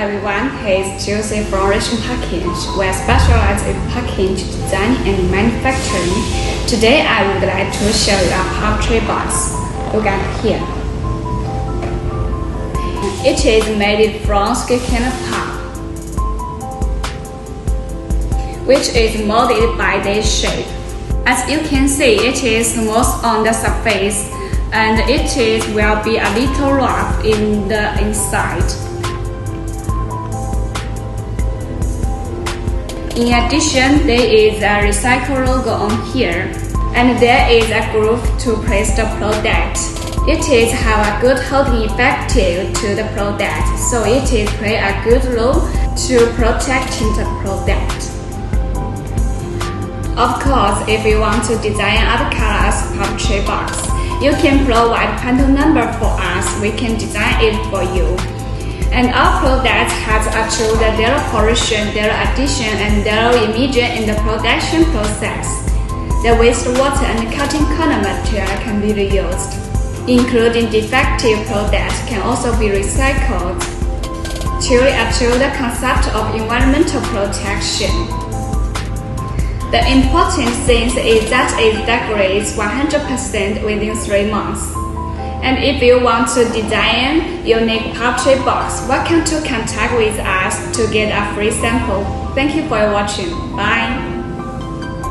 everyone, here is Josie from Ration Package. We are specialized in package design and manufacturing. Today I would like to show you a pulp tray box. Look at here. It is made from square pulp, which is molded by this shape. As you can see, it is smooth on the surface and will be a little rough in the inside. In addition, there is a recycle logo on here, and there is a groove to place the product. It have a good holding effect to the product, so it play a good role to protecting the product. Of course, if you want to design other colors pulp tray box, you can provide panel number for us. We can design it for you. And our product has achieved zero pollution, zero addition, and zero emission in the production process. The wastewater and cutting corner material can be reused, including defective products can also be recycled to achieve the concept of environmental protection. The important thing is that it degrades 100% within 3 months. And if you want to design unique pulp tray box, welcome to contact with us to get a free sample. Thank you for watching. Bye.